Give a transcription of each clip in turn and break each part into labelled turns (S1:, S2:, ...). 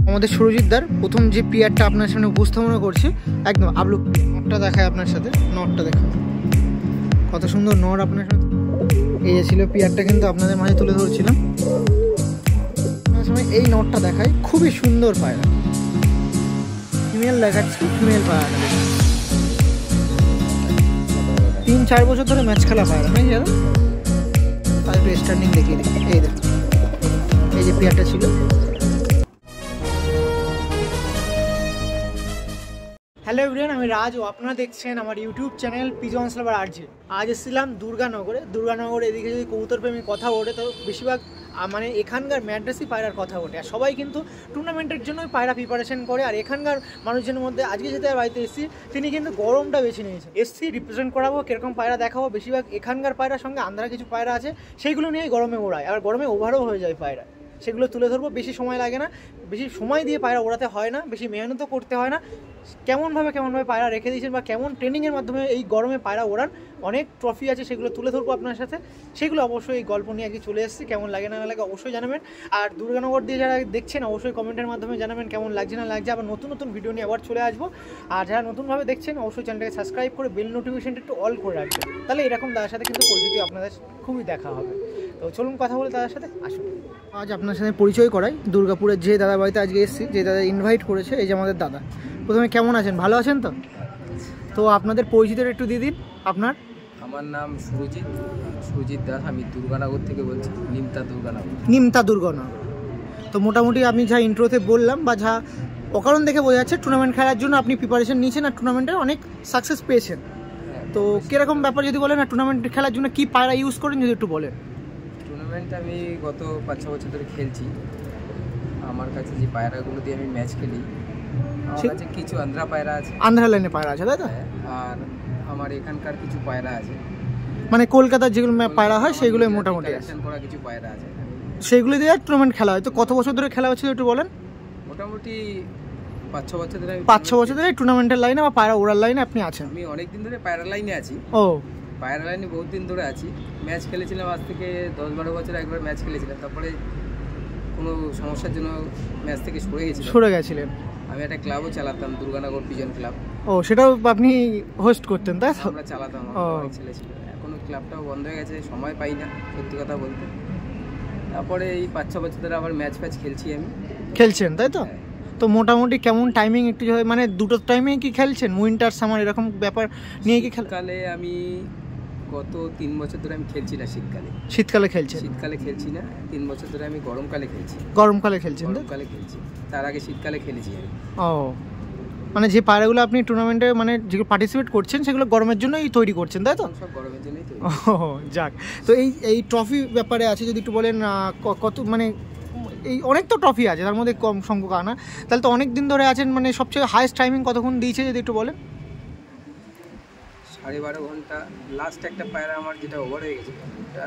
S1: আমাদের সুরজিৎদার প্রথম যে পেয়ারটা আপনার সামনে উপস্থাপনা করছে একদম আবলুক নটটা দেখায় আপনার সাথে। নটটা দেখা কত সুন্দর নট আপনার সাথে। এই যে ছিল পেয়ারটা, কিন্তু আপনাদের মাঝে তুলে ধরছিলাম। আপনার সময় এই নটটা দেখায়, খুবই সুন্দর পায়রা। ফিমেল দেখাচ্ছি, ফিমেল পায়রা 3-4 বছর ধরে ম্যাচ খেলা পায়রা নাকি দাদা? তার একটু স্ট্যান্ডিং দেখিয়ে দিই। এই দেখুন, এই যে পেয়ারটা ছিল। হ্যালো এভরিওয়ান, আমি রাজ ও আপনারা দেখছেন আমার ইউটিউব চ্যানেল পিজনস লাভার আরজে। আজ এসেছিলাম দুর্গানগরে। এদিকে যদি কবুতর প্রেমী কথা ওঠে তো বেশিরভাগ মানে এখানকার ম্যাড্রাসি পায়রার কথা ওঠে। আর সবাই কিন্তু টুর্নামেন্টের জন্যই পায়রা প্রিপারেশন করে। আর এখানকার মানুষজনের মধ্যে আজকে যেতে বাড়িতে এসেছি, তিনি কিন্তু গরমটা বেছে নিয়েছেন। এসছি রিপ্রেজেন্ট করাবো, কীরকম পায়রা দেখাবো। বেশিরভাগ এখানকার পায়রার সঙ্গে আন্ধ্রা কিছু পায়রা আছে, সেইগুলো নিয়েই গরমে ওড়ায়। আর গরমে ওভারও হয়ে যায় পায়রা, সেগুলো তুলে ধরবো। বেশি সময় লাগে না, বেশি সময় দিয়ে পায়রা ওড়াতে হয় না, বেশি মেহনতও করতে হয় না। কেমনভাবে পায়রা রেখে দিয়েছেন বা কেমন ট্রেনিংয়ের মাধ্যমে এই গরমে পায়রা ওড়ান, অনেক ট্রফি আছে, সেগুলো তুলে ধরবো আপনার সাথে। সেগুলো অবশ্যই এই গল্প নিয়ে আগে চলে এসেছি। কেমন লাগে না লাগে অবশ্যই জানাবেন। আর দুর্গানগর দিয়ে যারা দেখছেন অবশ্যই কমেন্টের মাধ্যমে জানাবেন কেমন লাগছে না লাগছে। আবার নতুন নতুন ভিডিও নিয়ে আবার চলে আসবো। আর যারা নতুনভাবে দেখছেন অবশ্যই চ্যানেলটাকে সাবস্ক্রাইব করে বেল নোটিফিকেশনটা একটু অল করে রাখবেন, তাহলে এরকম দাদার সাথে কিন্তু পরিচিতি আপনাদের খুবই দেখা হবে। তো চলুন কথা বলে দাদার সাথে আসুন। আজ আপনার সাথে পরিচয় করাই দুর্গাপুরের যে দাদা বাড়িতে আজকে এসেছি, যে দাদা ইনভাইট করেছে। এই যে আমাদের দাদা। প্রথমে কেমন আছেন? ভালো আছেন তো? তো আপনাদের পরিচিতিটা একটু দিয়ে দিন। আপনার?
S2: আমার নাম সুরজিৎ দাস। আমি দুর্গানগর থেকে বলছি,
S1: নিমতা দুর্গানগর। তো মোটামুটি আমি যা ইন্ট্রোতে বললাম বা যা অকারণ দেখে বোঝা যাচ্ছে টুর্নামেন্ট খেলার জন্য আপনি প্রিপারেশন নিয়েছেন আর টুর্নামেন্টে অনেক সাকসেস পেয়েছেন। তো কীরকম ব্যাপার যদি বলেন, আর টুর্নামেন্ট খেলার জন্য কী পায়রা ইউজ করেন যদি একটু বলেন।
S2: টুর্নামেন্ট আমি গত 5-6 বছর ধরে খেলছি। আমার কাছে যে পায়রাগুলো দিয়ে আমি ম্যাচ খেলি, আমার কাছে কিছু আন্ধ্রা পায়রা আছে।
S1: আন্ধ্রা লাইনে পায়রা আছে, তাই তো?
S2: আর আমার এখানকার কিছু পায়রা আছে,
S1: মানে কলকাতার যেগুলো পায়রা হয় সেগুলো মোটামুটি
S2: করা কিছু পায়রা আছে,
S1: সেইগুলো দিয়ে টুর্নামেন্ট খেলা হয়। তো কত বছর ধরে খেলা হচ্ছে একটু বলেন।
S2: মোটামুটি 5-6 বছর ধরে।
S1: 5-6 বছর ধরে টুর্নামেন্টের লাইনে বা পায়রা ওড়ার লাইনে আপনি আছেন?
S2: আমি অনেক দিন ধরে পায়রা লাইনে আছি।
S1: ও,
S2: পায়রা লাইনে বহুত দিন ধরে আছি। ম্যাচ খেলেছিলাম আজ থেকে 10-12 বছর একবার ম্যাচ খেলেছিলাম। তারপরে কোনো সমস্যার জন্য ম্যাচ থেকে সরে গেছিলেন। আমি একটা ক্লাবও চালাতাম, দুর্গানগর পিজন ক্লাব।
S1: ও, সেটাও আপনি হোস্ট করতেন তাই তো?
S2: আমরা চালাতাম, অনেক ছেলে ছিল। এখন ক্লাবটাও বন্ধ হয়ে গেছে, সময় পাই না সত্যি কথা বলতে। তারপরে এই 5-6 বছর ধরে আবার ম্যাচ খেলছি আমি।
S1: খেলছেন তাই তো? তো মোটামুটি কেমন টাইমিং একটু মানে দুটো টাইমে কি খেলছেন, উইন্টার সামার এরকম ব্যাপার নিয়ে কি খেলেন?
S2: শীতকালে আমি গত 3 বছর ধরে আমি খেলছি না।
S1: শীতকালে খেলছেন?
S2: শীতকালে খেলছি না, 3 বছর ধরে আমি গরমকালে খেলছি।
S1: গরমকালে খেলছেন?
S2: তার আগে শীতকালে খেলেছি আমি।
S1: ও, মানে যে পায়রাগুলো আপনি টুর্নামেন্টে মানে যেগুলো পার্টিসিপেট করছেন সেগুলো গরমের জন্যই তৈরি করছেন তাই তো?
S2: সব গরমের জন্যই তৈরি।
S1: ও যাক। তো এই ট্রফি ব্যাপারে আছে যদি একটু বলেন, কত মানে এই অনেক তো ট্রফি আছে, তার মধ্যে কম সংখ্যক আনা, তাহলে তো অনেক দিন ধরে আছেন। মানে সবচেয়ে হাইস্ট টাইমিং কতক্ষণ দিয়েছে যদি একটু বলেন।
S2: 12.5 ঘন্টা। লাস্ট একটা পায়রা আমার যেটা ওভার হয়ে গেছে, ওটা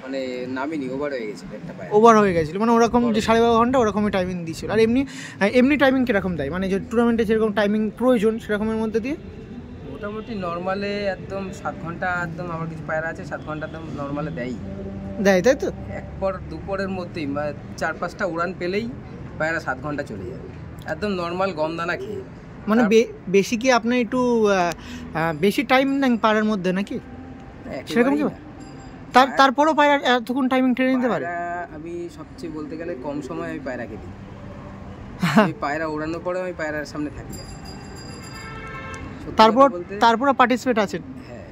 S2: মানে নামিনি, ওভার হয়ে গেছিল একটা পায়রা।
S1: ওভার হয়ে গেছিল মানে ওরকম যে 12.5 ঘন্টা ওরকমই টাইমিং দিয়েছিল। আর এমনি টাইমিং কীরকম দেয়, মানে যে টুর্নামেন্টে যেরকম টাইমিং প্রয়োজন সেরকমের মধ্যে দিয়ে?
S2: মোটামুটি নর্মালে একদম 7 ঘন্টা, একদম আমার কিছু পায়রা আছে 7 ঘন্টা একদম নর্মালে দেয় তাই তো? দুপুরের মধ্যেই 4-5টা উড়ান পেলেই পায়রা 7 ঘন্টা চলে যাবে, একদম নর্মাল গম দানা খেয়ে।
S1: মানে বেশি কি আপনার একটু বেশি টাইম নেন পায়রার মধ্যে নাকি সেরকম কি? তারপরও পায়রা এতক্ষণ টাইমিং ট্রেনে নিতে পারে?
S2: আমি সবচেয়ে বলতে গেলে কম সময় আমি পায়রাকে দিই। আমি পায়রা ওড়ানোর পরে আমি পায়রার সামনে থাকি।
S1: তারপর পার্টিসিপেট আছেন?
S2: হ্যাঁ,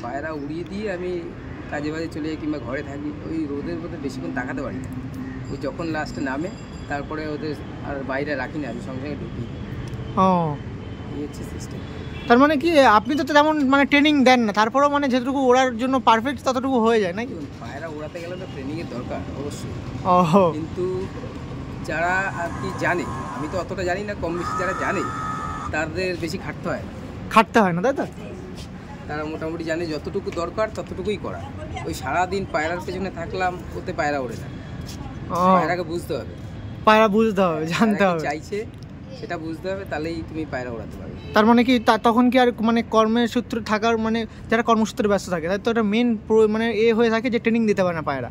S2: পায়রা উড়িয়ে দিয়ে আমি কাজে বাজে চলে যাই কিংবা ঘরে থাকি। ওই রোদের মধ্যে বেশিক্ষণ তাকাতে পারি না। ওই যখন লাস্টে নামে তারপরে ওদের আর বাইরে রাখি না, আমি সঙ্গে সঙ্গে ঢুকি।
S1: ও,
S2: এই হচ্ছে সিস্টেম।
S1: তার মানে কি আপনি তো তেমন মানে ট্রেনিং দেন না, তারপরেও মানে যেটুকু ওড়ার জন্য পারফেক্ট ততটুকু হয়ে যায় নাকি?
S2: পায়রা ওড়াতে গেলে তো ট্রেনিংয়ের দরকার অবশ্যই।
S1: ও,
S2: কিন্তু যারা আর কি জানে, আমি তো অতটা জানি না, কম বেশি যারা জানে তাদের বেশি খাটতে হয় না তাই তো? তারা মোটামুটি জানে যতটুকু দরকার ততটুকুই করা। ওই সারাদিন পায়রার পেছনে থাকলাম, ওতে পায়রা ওড়ে না। পায়রাকে বুঝতে হবে,
S1: জানতে হবে,
S2: চাইছে সেটা বুঝতে হবে, তাহলেই তুমি পায়রা ওড়াতে পারবে।
S1: তার মানে কি তখন কি আর মানে কর্মের সূত্রে থাকার মানে যারা কর্মসূত্রে ব্যস্ত থাকে তাই তো এটা মেন মানে হয়ে থাকে যে ট্রেনিং দিতে পারে না পায়রা।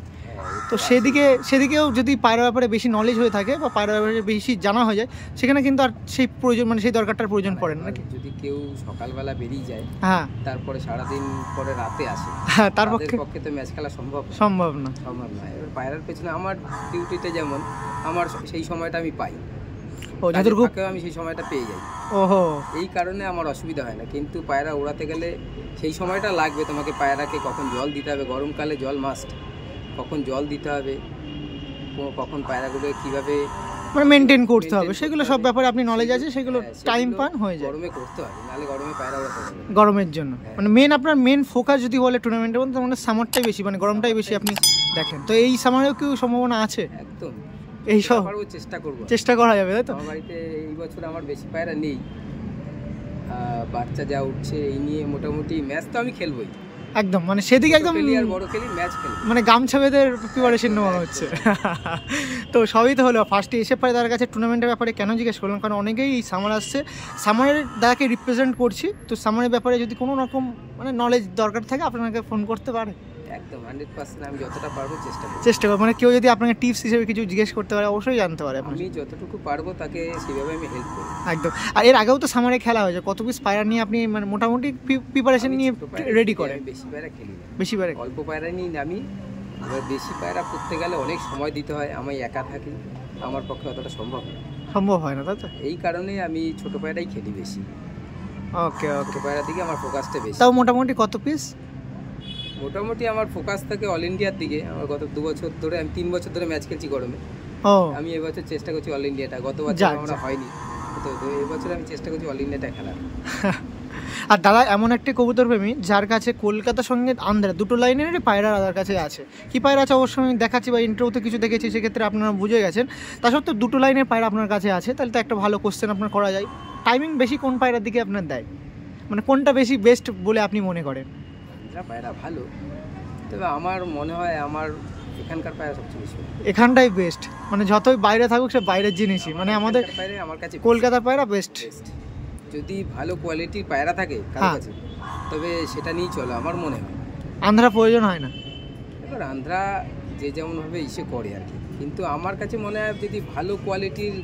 S1: তো সেদিকেও যদি পায়রার ব্যাপারে বেশি নলেজ হয়ে থাকে বা পায়রার ব্যাপারে বেশি জানা হয়ে যায়, সেখানে কিন্তু আর সেই প্রয়োজন মানে সেই দরকারটার প্রয়োজন পড়ে না নাকি?
S2: যদি কেউ সকালবেলা বেরিয়ে যায়,
S1: হ্যাঁ,
S2: তারপরে সারাদিন পরে রাতে আসে,
S1: হ্যাঁ, তার
S2: তাদের পক্ষে তো ম্যাচ খেলা সম্ভব
S1: না।
S2: এবার পায়রার পেছনে আমার ডিউটিটা যেমন, আমার সেই সময়টা আমি পাই, আমি সেই সময়টা পেয়ে যাই।
S1: ওহো,
S2: এই কারণে আমার অসুবিধা হয় না। কিন্তু পায়রা ওড়াতে গেলে সেই সময়টা লাগবে, তোমাকে পায়রাকে কখন জল দিতে হবে, গরমকালে জল মাস্ট, কখন জল দিতে হবে, কখন পায়রাগুলো কিভাবে
S1: মানে মেনটেন করতে হবে, সেগুলো সব ব্যাপারে আপনি নলেজ আছে, সেগুলো টাইম পান হয়ে যায়।
S2: গরমে করতে হয়, নাহলে গরমে পায়রা ওড়াতে হবে।
S1: গরমের জন্য মানে আপনার মেন ফোকাস যদি বলে টুর্নামেন্টের মধ্যে, মানে সামারটাই বেশি, মানে গরমটাই বেশি আপনি দেখেন। তো এই সামারেও কি সম্ভাবনা আছে?
S2: একদম,
S1: এই সব চেষ্টা করা যাবে, তাই তো?
S2: আমার বাড়িতে এই বছর আমার বেশি পায়রা নেই, বাচ্চা যা উঠছে এই নিয়ে মোটামুটি ম্যাচ তো আমি খেলবোই
S1: একদম, মানে সেদিকে একদম
S2: বড় খেলি, ম্যাচ খেলি,
S1: মানে গামছা বেঁধে প্রিপারেশন নেওয়া হচ্ছে। তো সবই তো হলো। ফার্স্টে এসে পরে তার কাছে টুর্নামেন্টের ব্যাপারে কেন জিজ্ঞেস করলাম, কারণ অনেকেই এই সামার আসছে, সামারের দাদাকে রিপ্রেজেন্ট করছি, তো সামারের ব্যাপারে যদি কোনো রকম মানে নলেজ দরকার থাকে আপনাকে ফোন করতে পারে।
S2: একদম 100% আমি যতটা পারবো
S1: চেষ্টা করব। মানে কেউ যদি আপনাকে টিপস হিসেবে কিছু জিজ্ঞেস করতে পারে, অবশ্যই জানতে পারে।
S2: আমি যতটুকু পারবো তাকে সেভাবে আমি হেল্প করব।
S1: একদম। আর এর আগেও তো সামারে খেলা হয়েছে, কত পিস পায়রা নিয়ে আপনি মানে মোটামুটি প্রিপারেশন নিয়ে রেডি করেন?
S2: বেশি পায়রা খেলি না,
S1: বেশি পায়রা,
S2: অল্প পায়রা নিয়ে আমি। এবার বেশি পায়রা করতে গেলে অনেক সময় দিতে হয়, আমি একা থাকি, আমার পক্ষে অতটা সম্ভব
S1: হয় না, তাই তো?
S2: এই কারণে আমি ছোট পায়রাই খেলি বেশি।
S1: ওকে,
S2: পায়রা দিকে আমার ফোকাসটা বেশি।
S1: তাও মোটামুটি কত পিস?
S2: মোটামুটি আমার ফোকাস থাকে অল ইন্ডিয়ার দিকে। আমার গত 2 বছর ধরে, আমি 3 বছর ধরে ম্যাচ খেলছি গরমে। আমি এবছর চেষ্টা করছি অল ইন্ডিয়াটা, গত বছর আমরা হয়নি, তো এবছর আমি চেষ্টা করছি অল ইন্ডিয়াটা খেলার।
S1: আর দাদা এমন একটা কবুতর প্রেমী যার কাছে কলকাতার সঙ্গে আন্ধ্রা দুটো লাইনেরই পায়রা দাদার কাছে আছে। কি পায়রা আছে অবশ্যই আমি দেখাচ্ছি, বা ইন্টারভিউতে কিছু দেখেছি, সেক্ষেত্রে আপনারা বুঝে গেছেন। তা সত্ত্বেও দুটো লাইনের পায়রা আপনার কাছে আছে, তাহলে তো একটা ভালো কোশ্চেন আপনার করা যায়, টাইমিং বেশি কোন পায়রার দিকে আপনার দেয়, মানে কোনটা বেশি বেস্ট বলে আপনি মনে করেন?
S2: পায়রা ভালো, তবে আমার মনে হয় আমার এখানকার পায়রা সবচেয়ে বেশি,
S1: এখানটাই বেস্ট। মানে যতই বাইরে থাকুক সে বাইরের জিনিসই, মানে আমাদের
S2: আমার কাছে
S1: কলকাতার পায়রা বেস্ট।
S2: যদি ভালো কোয়ালিটির পায়রা থাকে কার কাছে, তবে সেটা নিয়েই চলো আমার মনে হয়।
S1: আন্ধ্রা প্রয়োজন হয় না।
S2: এবার আন্ধ্রা যে যেমনভাবে ইসে করে আর কি, কিন্তু আমার কাছে মনে হয় যদি ভালো কোয়ালিটির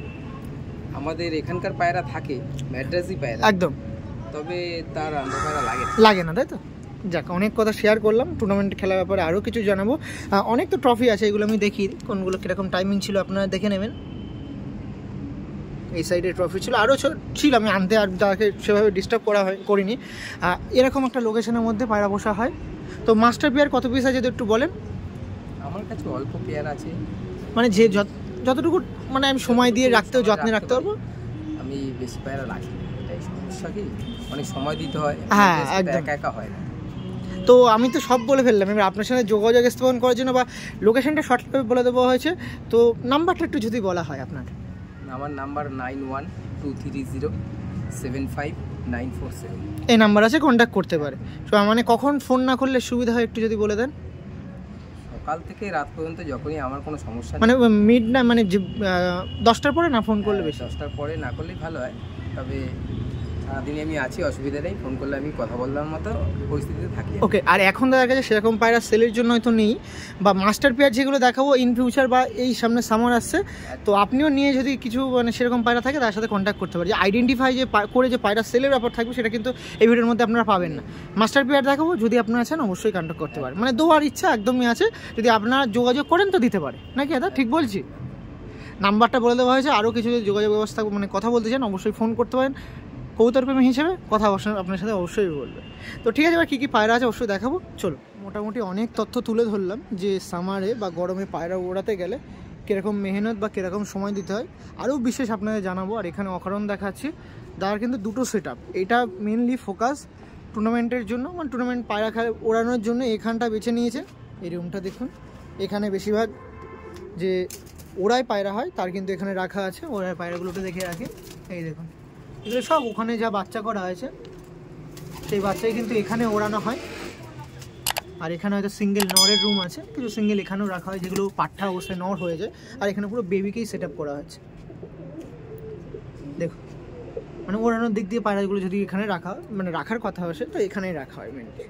S2: আমাদের এখানকার পায়রা থাকে, ম্যাড্রাসি পায়রা একদম, তবে তার আন্ধ্রা পায়রা লাগে না,
S1: তাই তো? যাক, অনেক কথা শেয়ার করলাম টুর্নামেন্ট খেলার ব্যাপারে, আরও কিছু জানাবো। অনেক তো ট্রফি আছে, এগুলো আমি দেখি কোনগুলো কীরকম টাইমিং ছিল, আপনারা দেখে নেবেন। এই সাইডে ট্রফি ছিল, আরও ছিল, আমি আনতে আর যাকে সেভাবে ডিস্টার্ব করিনি। এরকম একটা লোকেশনের মধ্যে পায়রা বসা হয়। তো মাস্টার পেয়ার কত পিস আছে একটু বলেন?
S2: আমার কাছে অল্প পেয়ার আছে,
S1: মানে যে যতটুকু মানে আমি সময় দিয়ে যত্নে রাখতে পারবো।
S2: আমি বেশি পায়রা রাখি, এটাই সমস্যা, কি অনেক সময় দিতে হয়,
S1: হ্যাঁ একদম,
S2: একা হয় না।
S1: তো আমি তো সব বলে ফেললাম, এবার আপনার সাথে যোগাযোগ স্থাপন করার জন্য বা লোকেশনটা শর্টভাবে বলে দেওয়া হয়েছে, তো নাম্বারটা একটু যদি বলা হয় আপনার।
S2: আমার নাম্বার 9123075947,
S1: এই নাম্বার আছে, কন্ট্যাক্ট করতে পারে। তো মানে কখন ফোন না করলে সুবিধা হয় একটু যদি বলে দেন?
S2: সকাল থেকে রাত পর্যন্ত যখনই আমার কোনো সমস্যা,
S1: মানে মিড না, মানে 10টার পরে না ফোন করলে বেশি?
S2: 10টার পরে না করলেই ভালো হয়, তবে সারাদিনই আমি আছি, অসুবিধা নেই, ফোন করলে আমি কথা বলবার মতো পরিস্থিতিতে থাকি।
S1: ওকে। আর এখন দেখা গেছে সেরকম পায়রা সেলের জন্য হয়তো নেই, বা মাস্টার পেয়ার যেগুলো দেখাবো ইন ফিউচার বা এই সামনে সামার আসছে, তো আপনিও নিয়ে যদি কিছু মানে সেরকম পায়রা থাকে তার সাথে কন্ট্যাক্ট করতে পারেন। যে আইডেন্টিফাই করে যে পায়রা সেলের ব্যাপার থাকবে সেটা কিন্তু এই ভিডিওর মধ্যে আপনারা পাবেন না। মাস্টার পেয়ার দেখাবো, যদি আপনারা আছেন অবশ্যই কন্ট্যাক্ট করতে পারেন, মানে দেওয়ার ইচ্ছা একদমই আছে, যদি আপনারা যোগাযোগ করেন তো দিতে পারে নাকি দাদা, ঠিক বলছি? নাম্বারটা বলে দেওয়া হয়েছে, আরও কিছু যদি যোগাযোগ ব্যবস্থা মানে কথা বলতে চান অবশ্যই ফোন করতে পারেন। কবুতর প্রেমী হিসেবে কথা আপনার সাথে অবশ্যই বলবে। তো ঠিক আছে, এবার কী কী পায়রা আছে অবশ্যই দেখাবো, চলো। মোটামুটি অনেক তথ্য তুলে ধরলাম যে সামারে বা গরমে পায়রা ওড়াতে গেলে কীরকম মেহনত বা কীরকম সময় দিতে হয়, আরও বিশেষ আপনাদের জানাবো। আর এখানে অকারণ দেখাচ্ছি, দাদার কিন্তু দুটো সেট আপ, এটা মেনলি ফোকাস টুর্নামেন্টের জন্য, মানে টুর্নামেন্ট পায়রা ওড়ানোর জন্য এখানটা বেছে নিয়েছে। এই রুমটা দেখুন, এখানে বেশিরভাগ যে ওড়ায় পায়রা হয় তার কিন্তু এখানে রাখা আছে, ওড়ায় পায়রাগুলোকে দেখে রাখে। এই দেখুন, এগুলো সব ওখানে যা বাচ্চা করা হয়েছে সেই বাচ্চাই কিন্তু এখানে ওড়ানো হয়। আর এখানে হয়তো সিঙ্গেল নরের রুম আছে, কিছু সিঙ্গেল এখানেও রাখা হয়, যেগুলো পাঠা অবস্থায় নর হয়ে যায়। আর এখানে পুরো বেবিকেই সেট আপ করা হয়েছে, দেখুন। মানে ওড়ানোর দিক দিয়ে পায়রাগুলো যদি এখানে রাখার কথা আসে তো এখানেই রাখা হয় মেনলি।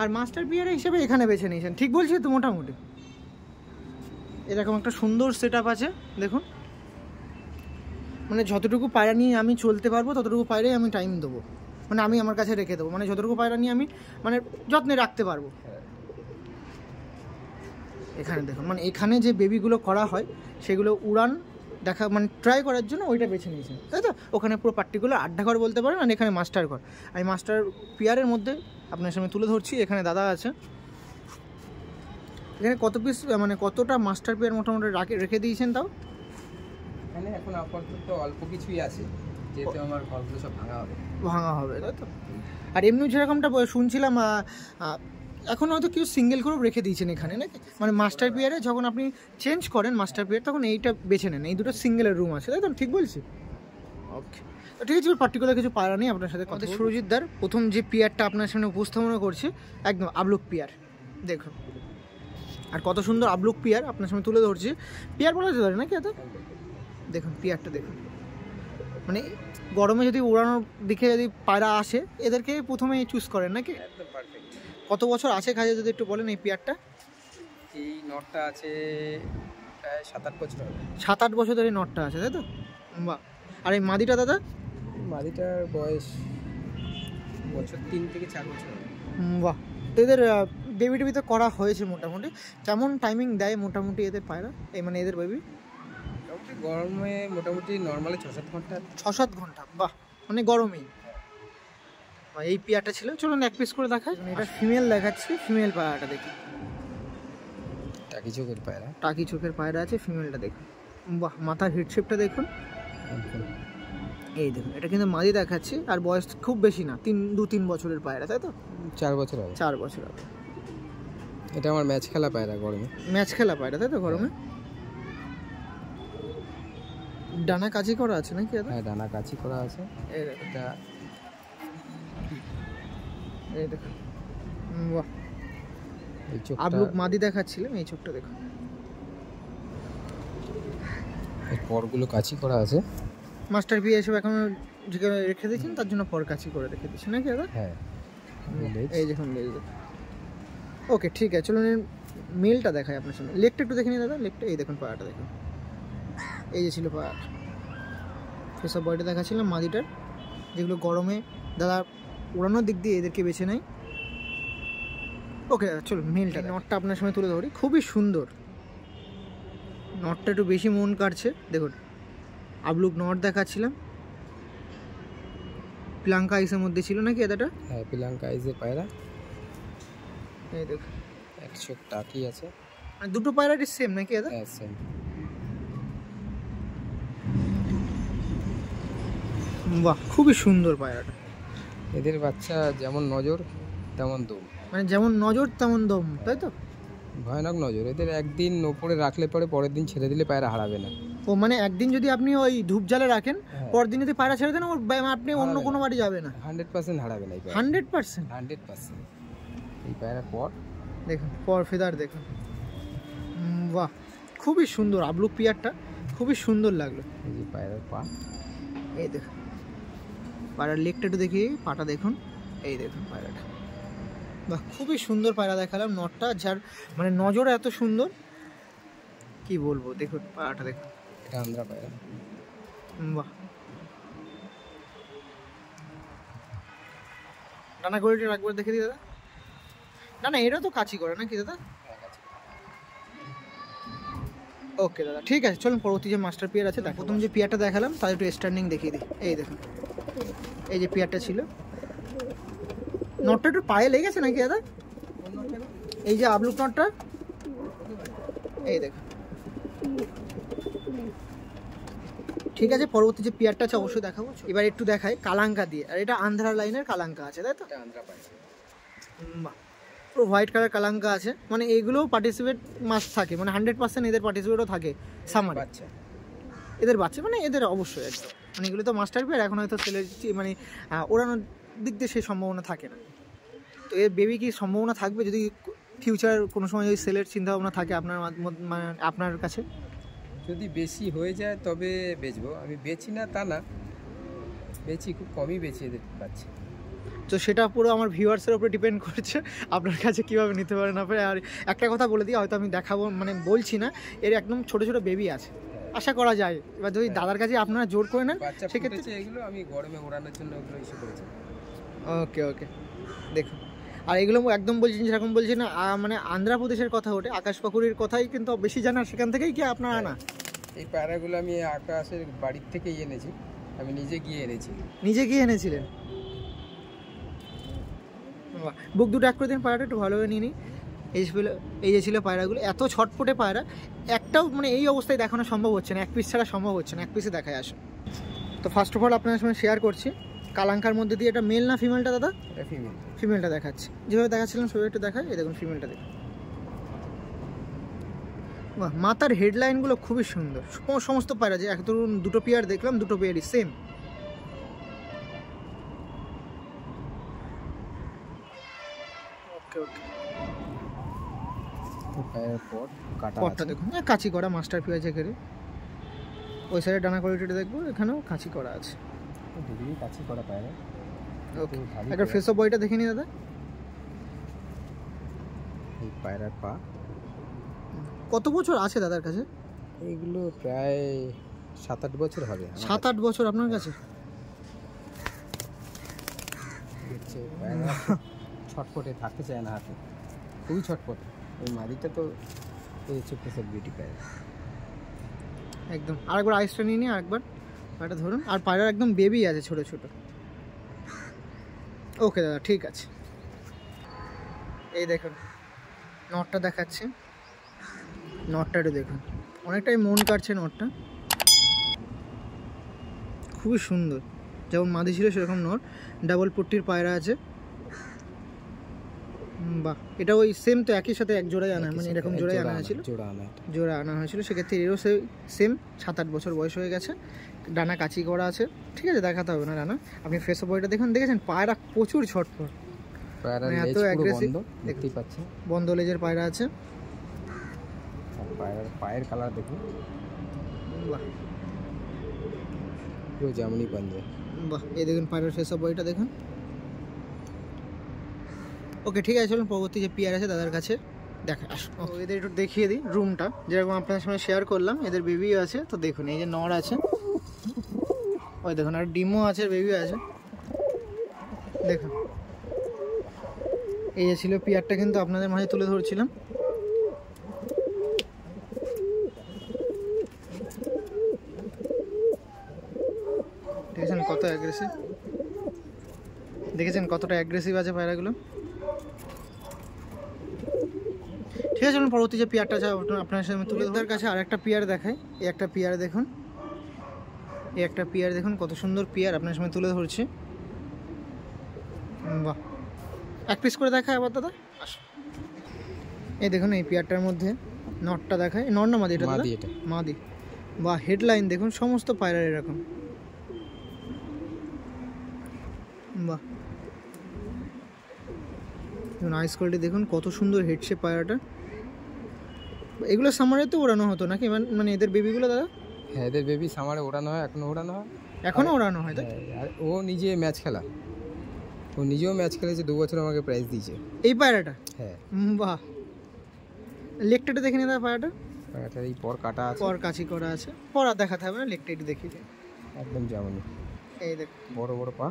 S1: আর মাস্টার পিয়ার হিসেবে এখানে বেছে নিয়েছেন, ঠিক বলছি তো মোটামুটি? এরকম একটা সুন্দর সেট আপ আছে দেখুন, মানে যতটুকু পায়রা নিয়ে আমি চলতে পারবো ততটুকু পায়রাই আমি টাইম দেবো, মানে আমি আমার কাছে রেখে দেবো, মানে যতটুকু পায়রা নিয়ে আমি মানে যত্নে রাখতে পারবো। এখানে দেখুন, মানে এখানে যে বেবিগুলো করা হয় সেগুলো উড়ান দেখা মানে ট্রাই করার জন্য ওইটা বেছে নিয়েছেন, তাই তো? ওখানে পুরো পার্টিকুলার আড্ডা ঘর বলতে পারেন, আর এখানে মাস্টার ঘর। আমি মাস্টার পেয়ারের মধ্যে আপনার সামনে তুলে ধরছি। এখানে দাদা আছে, এখানে কত পিস মানে কতটা মাস্টার পেয়ার মোটামুটি রেখে দিয়েছেন তাও?
S2: এখানে এখন আপাতত অল্প কিছুই আছে, যেহেতু আমার ঘরগুলো সব ভাঙা হবে,
S1: তাই তো? আর এমনি যেরকমটা শুনছিলাম এখন হয়তো কেউ সিঙ্গেল করেও রেখে দিয়েছেন এখানে নাকি, মানে মাস্টার পেয়ারে যখন আপনি চেঞ্জ করেন মাস্টার পেয়ার তখন এইটা বেছে নেন, এই দুটো সিঙ্গেলের রুম আছে, তাই তো? ঠিক বলছি? ওকে, তো ঠিক আছে, পার্টিকুলার কিছু পায়রা নেই আপনার সাথে কথা। সুরজিৎ দার প্রথম যে পেয়ারটা আপনার সামনে উপস্থাপনা করছে একদম আবলুক পেয়ার দেখুন, আর কত সুন্দর আবলুক পেয়ার আপনার সামনে তুলে ধরছি। পেয়ার বলা যেতে পারে নাকি এত? দেখুন পেয়ারটা দেখুন, মানে গরমে যদি উড়ানোর দিকে যদি পায়রা আসে এদেরকে প্রথমে চুজ করেন নাকি?
S2: একদম পারফেক্ট।
S1: কত বছর আছে কাজে যদি একটু বলেন এই পেয়ারটা?
S2: এই নটটা আছে প্রায় 7-8 বছর হবে।
S1: 7-8 বছর ধরে নটটা আছে, তাই তো? বাহ। আর এই মাদিটা দাদা?
S2: মাদিটার বয়স বছর 3 থেকে 4 বছর হবে।
S1: বাহ। তো এদের বেবি টেবি তো করা হয়েছে মোটামুটি, কেমন টাইমিং দেয় মোটামুটি এদের পায়রা, এই মানে এদের বেবি?
S2: মোটামুটি গরমে মোটামুটি নর্মালি 6-7 ঘন্টা।
S1: 6-7 ঘন্টা? বাহ, মানে গরমেই। এই পেয়ারটা ছিল, চলুন এক পিস করে দেখাই। এটা ফিমেল দেখাচ্ছি, ফিমেল পায়রাটা দেখি।
S2: টাকি চোখের পায়রা,
S1: টাকি চোখের পায়রা আছে, ফিমেলটা দেখুন। বাহ, মাথার হিটশেপটা দেখুন, এই দেখুন। এটা কিন্তু মাদি দেখাচ্ছি, আর বয়স খুব বেশি না, 2-3 বছরের পায়রা, তাই তো?
S2: 4 বছর হবে।
S1: 4 বছর হবে।
S2: এটা আমার ম্যাচ খেলা পায়রা, গরমে
S1: ম্যাচ খেলা পায়রা, তাই তো? গরমে ডানা কাচি করা আছে নাকি?
S2: হ্যাঁ, ডানা কাচি করা আছে। এটা
S1: এই দেখুন, বাহ।
S2: এই চোখটা
S1: আবলুক মাদি দেখাচ্ছিলাম, এই চোখটা দেখুন।
S2: এই পরগুলো কাচি করা আছে।
S1: মাস্টার পি এসব এখন যেখানে রেখে দিয়েছেন তার জন্য পর কাচি করে রেখে দিয়েছেন নাকি দাদা?
S2: হ্যাঁ,
S1: এই দেখুন লেজ দেখুন। ওকে, ঠিক আছে, চলুন মেলটা দেখাই আপনার সামনে। লেগটা একটু দেখে নিন দাদা, লেগটা এই দেখুন, পায়াটা দেখুন, এই যে ছিল পায়াটা। সেসব বয়টা দেখাচ্ছিলাম মাদিটার, যেগুলো গরমে দাদা উড়ানোর দিক দিয়ে এদেরকে বেছে নেয়। ওকে দাদা, চলুন মেলটা, নটটা আপনার সামনে তুলে ধরি। খুবই সুন্দর নটটা, একটু বেশি মন কাটছে দেখুন। আবলুক নট দেখাচ্ছিলাম, প্লাঙ্কা আইসের মধ্যে ছিল নাকি দাদাটা?
S2: হ্যাঁ, প্লাঙ্কা আইসের পায়রা।
S1: এই দেখুন,
S2: এক চোখ টাকি আছে।
S1: মানে দুটো পায়রাটি সেম নাকি দাদা?
S2: হ্যাঁ, সেম।
S1: বাহ, খুবই সুন্দর পায়রাটা।
S2: এদের বাচ্চা যেমন নজর তেমন দম,
S1: মানে যেমন নজর তেমন দম, তাই তো?
S2: ভয়ানক নজর। এদের একদিন ওপরে রাখলে পরে পরের দিন ছেড়ে দিলে পায়রা হারাবে না।
S1: ও মানে একদিন যদি আপনি ওই ধূপ জালে রাখেন, পরের দিন যদি পায়রা ছেড়ে দেন, ওর আপনি অন্য কোনো বাড়ি যাবে না,
S2: 100% হারাবে না।
S1: 100%?
S2: 100%। এই পায়রার পর
S1: দেখুন, পর ফেদার দেখুন। বাহ, খুবই সুন্দর আবলুক পিয়ারটা, খুবই সুন্দর লাগলো।
S2: এই যে পায়রার পা,
S1: এই দেখুন পায়রার লেগটা একটু দেখি, পাটা দেখুন, এই দেখুন পায়রাটা। বাহ, খুবই সুন্দর পায়রা দেখালাম। নটটা যার মানে নজর এত সুন্দর কি বলবো, দেখুন পায়রাটা দেখুন।
S2: এটা আন্দ্রা পায়রা।
S1: বাহ, ডানা গড়িটা একবার দেখে দিই দাদা। না না, এটা তো কাচি করে নাকি দাদা? ওকে দাদা, ঠিক আছে, চলুন পরবর্তী যে মাস্টার পিয়ার আছে, প্রথম যে পিয়ারটা দেখালাম তার একটু স্ট্যান্ডিং দেখিয়ে দিই। এই দেখুন, এই যে পিয়ারটা ছিল, নটটা একটু পায়ে লেগেছে নাকি দাদা? এই যে আবলুক নটটা, এই দেখুন। ঠিক আছে, পরবর্তী যে পিয়ারটা আছে অবশ্যই দেখাবো। এবার একটু দেখাই কালাঙ্কা দিয়ে, আর এটা আন্ধ্রা লাইনের কালাঙ্কা আছে, তাই তো?
S2: এটা আন্দ্রা পায়রা।
S1: বাহ, পুরো হোয়াইট কালার কালাঙ্কা আছে, মানে এইগুলোও পার্টিসিপেট মাস্ট থাকে, মানে 100% এদের পার্টিসিপেটও থাকে সামার
S2: বাচ্চা।
S1: এদের বাচ্চা মানে এদের অবশ্যই একদম, মানে এগুলো তো মাস্টার পেয়ার, এখন হয়তো ছেলের মানে ওড়ানোর দিক দিয়ে সেই সম্ভাবনা থাকে না। তো এর বেবি কি সম্ভাবনা থাকবে যদি ফিউচার কোনো সময় যদি সেলের চিন্তাভাবনা থাকে আপনার মানে আপনার কাছে?
S2: যদি বেশি হয়ে যায় তবে বেচবো। আমি বেচি না তা না, বেচি, খুব কমই বেচি এদের বাচ্চা।
S1: তো সেটা পুরো আমার ভিউয়ার্সের উপরে ডিপেন্ড করছে আপনার কাছে কীভাবে নিতে পারেন আপনি। আর একটা কথা বলে দিই, হয়তো আমি দেখাবো মানে বলছি না, এর একদম ছোটো ছোটো বেবি আছে, আশা করা যায়। এবার যদি দাদার কাছে আপনারা জোর করে নেন সেক্ষেত্রে
S2: এগুলো আমি গরমে ওড়ানোর জন্য ওগুলো ইস্যু করেছি।
S1: ওকে ওকে, দেখুন। আর এগুলো একদম বলছেন যেরকম বলছি না, মানে আন্ধ্রপ্রদেশের কথা ওঠে, আকাশ পাকুড়ির কথাই কিন্তু বেশি জানার, সেখান থেকেই কি আপনার আনা?
S2: এই পায়রাগুলো আমি আকাশের বাড়ির থেকেই এনেছি, আমি নিজে গিয়ে এনেছি।
S1: নিজে গিয়ে এনেছিলেন? বুক দুটো এক করে দিন, পায়রাটা একটু ভালোভাবে নিয়ে নিই। এই যে ছিল পায়রাগুলো, এত ছটপটে পায়রা, একটাও মানে এই অবস্থায় দেখানো সম্ভব হচ্ছে না, এক পিস ছাড়া সম্ভব হচ্ছে না, এক পিসে দেখায় আসে। তো ফার্স্ট অফ অল আপনার সঙ্গে শেয়ার করছি কালাঙ্কার মধ্যে দিয়ে, এটা মেল না ফিমেলটা দাদা?
S2: এটা ফিমেল।
S1: ফিমেলটা দেখাচ্ছি, যেভাবে দেখাচ্ছিলাম সেভাবে একটু দেখায়। এই দেখুন ফিমেলটা দেখুন, বাহ, মাথার হেডলাইনগুলো খুবই সুন্দর। সমস্ত পায়রা যে এক ধরুন দুটো পেয়ার দেখলাম, দুটো পেয়ারই সেম। ওকে ওকে, পটটা দেখুন, কাঁচি করা মাস্টার পেঁয়াজ এখানে। ওই সাইডে ডানা কোয়ালিটিটা দেখবো, এখানেও কাঁচি করা আছে,
S2: কাঁচি করা পায়রা।
S1: ওকে, একটা ফেস অফ বয়টা দেখে নি দাদা।
S2: এই পায়রার পা
S1: কত বছর আছে দাদার কাছে?
S2: এইগুলো প্রায় 7-8 বছর হবে।
S1: 7-8 বছর আপনার কাছে?
S2: ছটপটে থাকতে চায় না হাতে, খুবই ছটপটে। ওই মাদিটা তো ছোট্ট সব বিউটি পায়রা
S1: একদম। আরেকবার আইসটা নিয়ে নিই, আরেকবার পায়রাটা ধরুন। আর পায়রার একদম বেবি আছে ছোট ছোট। ওকে দাদা, ঠিক আছে। এই দেখুন নটটা দেখাচ্ছে, নটটা একটু দেখুন, অনেকটাই মন কাটছে নটটা, খুবই সুন্দর। যেমন মাদি ছিল সেরকম নট, ডাবল পট্টির পায়রা আছে। বাহ, এটা ওই সেম তো, একই সাথে এক জোড়াই আনা, মানে এরকম জোড়াই আনা হয়েছিল, জোড়া আনা হয়েছিল। সেক্ষেত্রে এরও সেম 7-8 বছর বয়স হয়ে গেছে, ডানা কাচি করা আছে। ঠিক আছে, দেখাতে হবে না ডানা। আপনি ফেস বয়টা দেখুন, দেখেছেন পায়রা প্রচুর ছটফট, এত অ্যাগ্রেসিভ দেখতেই পাচ্ছেন। বন্ধ লেজের পায়রা আছে,
S2: পায়রার পায়ের কালার দেখুন,
S1: বাহ
S2: পুরো জামনি পাঞ্জা।
S1: বাহ, এই দেখুন পায়রার ফেস বয়টা দেখুন। ওকে, ঠিক আছে, চলুন পরবর্তী যে পেয়ার আছে দাদার কাছে দেখা আসুন। এদের একটু দেখিয়ে দিই রুমটা, যেরকম আপনাদের সঙ্গে শেয়ার করলাম। এদের বেবিও আছে, তো দেখুন এই যে নর আছে, ওই দেখুন, আর ডিমও আছে, বেবিও আছে, দেখুন। এই যে ছিল পেয়ারটা, কিন্তু আপনাদের মাঝে তুলে ধরছিলাম। দেখেছেন কত অ্যাগ্রেসিভ, দেখেছেন কতটা অ্যাগ্রেসিভ আছে পায়রাগুলো। ঠিক আছে, চলুন পরবর্তী যে পেয়ারটা আছে আপনার সামনে তুলে ধরার কাছে আর একটা পেয়ার দেখাই। এই একটা পেয়ার দেখুন, এই একটা পেয়ার দেখুন, কত সুন্দর পেয়ার আপনার সামনে তুলে ধরছি। বাহ, এক পিস করে দেখায় আবার দাদা, আসুন। এই দেখুন এই পেয়ারটার মধ্যে নটটা দেখায়, নর না মাদি? এটা মাদি। বাহ, হেডলাইন দেখুন, সমস্ত পায়রার এরকম। বাহ, দেখুন আইস কোয়ালিটি দেখুন, কত সুন্দর হেডশেপ পায়রাটা। এগুলো সামারে তো ওড়ানো হতো নাকি, মানে এদের বেবিগুলো দাদা?
S2: হ্যাঁ, এদের বেবি সামারে ওড়ানো হয়, এখনো ওড়ানো হয়,
S1: এখনও ওড়ানো হয়। তাই?
S2: আর ও নিজে ম্যাচ খেলা, ও নিজেও ম্যাচ খেলেছে, 2 বছর আমাকে প্রাইজ দিয়েছে
S1: এই পায়রাটা।
S2: হ্যাঁ,
S1: বাহ, লেগটা দেখে নি দাদা পায়রাটা,
S2: পায়রাটার এই পর কাটা আছে,
S1: পর কাচি করা আছে, পর আর দেখাতে হবে না, লেগটা একটু দেখিয়ে দিন।
S2: একদম জামানি,
S1: এই দেখ
S2: বড় বড় পা।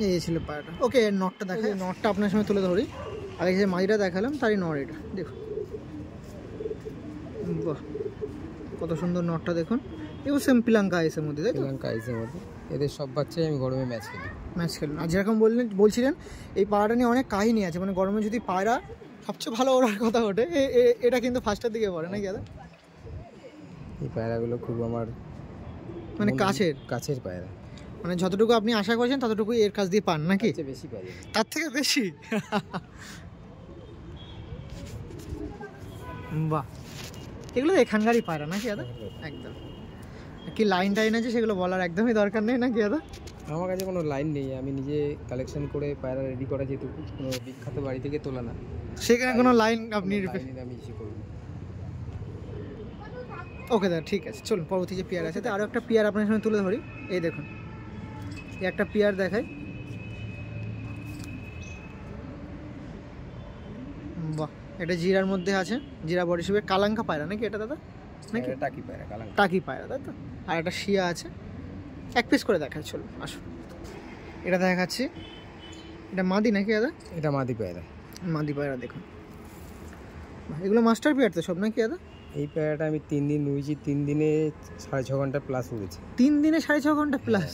S1: এই ছিল পায়রাটা। ওকে, নটটা দেখাই, নটটা আপনার সঙ্গে তুলে ধরি। আগে যে মাদিটা দেখালাম তারই নর এটা, দেখুন। বাহ, কত সুন্দর নটটা দেখুন। এগুলো সেম পিলাঙ্কা আইসের মধ্যে, তাই তো?
S2: পিলাঙ্কা আইসের মধ্যে। এদের সব বাচ্চাই আমি গরমে ম্যাচ খেলি।
S1: আর যেরকম বলছিলেন এই পায়রাটা নিয়ে অনেক কাহিনী আছে, মানে গরমে যদি পায়রা সবচেয়ে ভালো ওড়ার কথা ওঠে, এটা কিন্তু ফার্স্টের দিকে পড়ে নাকি দাদা?
S2: এই পায়রাগুলো খুব আমার
S1: মানে কাছের
S2: পায়রা,
S1: মানে যতটুকু আপনি আশা করছেন ততটুকু এর কাছ দিয়ে পান নাকি?
S2: বেশি পাই,
S1: তার থেকে বেশি। বাহ, এগুলো এখানকারই পায়রা নাকি দাদা? একদম। কি লাইন টাইন আছে সেগুলো বলার একদমই দরকার নেই নাকি দাদা?
S2: আমার কাছে কোনো লাইন নেই, আমি নিজে কালেকশন করে পায়রা রেডি করা, যেহেতু কোনো বিখ্যাত বাড়ি থেকে তোলা না,
S1: সেখানে কোনো লাইন আপনি
S2: আমি ইস্যু করি না।
S1: ওকে দাদা ঠিক আছে, চলুন পরবর্তী যে পেয়ার আছে। তো আরও একটা পেয়ার আপনার সামনে তুলে ধরি। এই দেখুন, এই একটা পেয়ার দেখাই। বাহ, এটা জিরার মধ্যে আছে, জিরা বডি শেপের কালাঙ্কা পায়রা নাকি এটা দাদা? নাকি
S2: টাকি পায়রা, কালাঙ্কা
S1: টাকি পায়রা, তাই তো? আর একটা শিয়া আছে, এক পিস করে দেখাই, চলুন আসুন। এটা দেখাচ্ছি, এটা মাদি নাকি দাদা?
S2: এটা মাদি পায়রা।
S1: মাদি পায়রা দেখুন। বাহ, এগুলো মাস্টার পেয়ার তো সব নাকি দাদা?
S2: এই পায়রাটা আমি 3 দিন উড়েছি, 3 দিনে 6.5 ঘন্টা প্লাস উড়েছি।
S1: 3 দিনে 6.5 ঘন্টা প্লাস?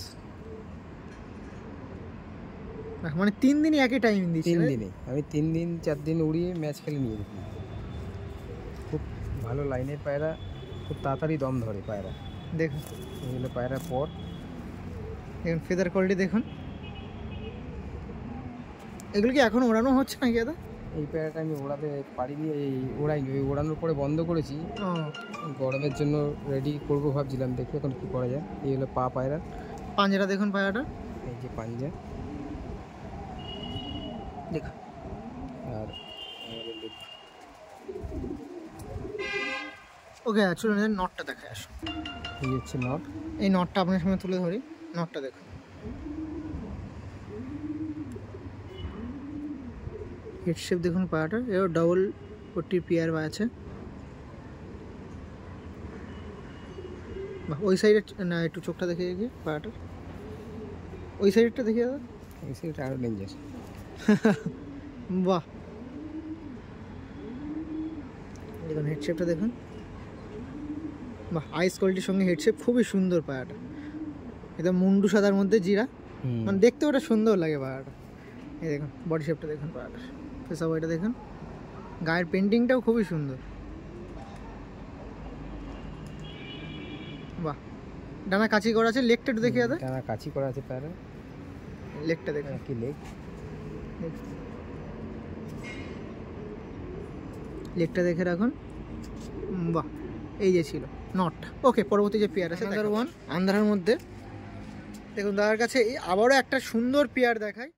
S1: মানে 3 দিনই একই টাইমিং দিচ্ছি?
S2: 3 দিনে আমি 3 দিন 4 দিন উড়িয়ে ম্যাচ খেলে নিয়ে যেতাম। খুব ভালো লাইনের পায়রা, খুব তাড়াতাড়ি দম ধরে পায়রা।
S1: দেখুন
S2: এগুলো পায়রা পর
S1: দেখুন ফেদার কোয়ালিটি দেখুন। এগুলো কি এখন ওড়ানো হচ্ছে নাকি দাদা?
S2: এই পায়রাটা আমি ওড়াতে পারিনি, এই ওড়াইনি, ওই ওড়ানোর পরে বন্ধ করেছি।
S1: ও,
S2: গরমের জন্য রেডি করবো ভাবছিলাম, দেখি এখন কী করা যায়। এই হলো পা পায়রা,
S1: পাঞ্জাটা দেখুন পায়রাটা
S2: এই যে পাঞ্জা।
S1: দেখুন।
S2: আর
S1: ওকে চলুন এর নটটা দেখায় আসুন।
S2: এই হচ্ছে নট।
S1: এই নটটা আপনার সামনে তুলে ধরি, নটটা দেখুন। হেড শেপ দেখুন পায়রাটা, এও ডাবল পট্টির পেয়ার আছে। বাহ, ওই সাইডের না একটু চোখটা দেখে গিয়ে পায়রাটার, ওই সাইডটা দেখে দাদা।
S2: এই সেটা আরও ডেঞ্জার।
S1: বাহ, দেখুন হেডশেপটা দেখুন। বাহ, আইস কোয়ালিটির সঙ্গে হেডশেপ খুবই সুন্দর পায়রাটা। এটা মুন্ডু সাদার মধ্যে জিরা, মানে দেখতে ওটা সুন্দর লাগে পায়রাটা। এই দেখুন বডি শেপটা দেখুন পায়রাটার, ফেসা বডিটা দেখুন, গায়ের পেন্টিংটাও খুবই সুন্দর। বাহ, ডানা কাচি করা আছে, লেগটা একটু দেখি দাদা।
S2: ডানা কাচি করা আছে পায়রা,
S1: লেগটা দেখুন,
S2: কি লেগ,
S1: লেগটা দেখে রাখুন। বাহ, এই যে ছিল নট। ওকে, পরবর্তী যে পেয়ার আছে আন্ধার মধ্যে দেখুন দাদার কাছে আবারও একটা সুন্দর পেয়ার দেখায়।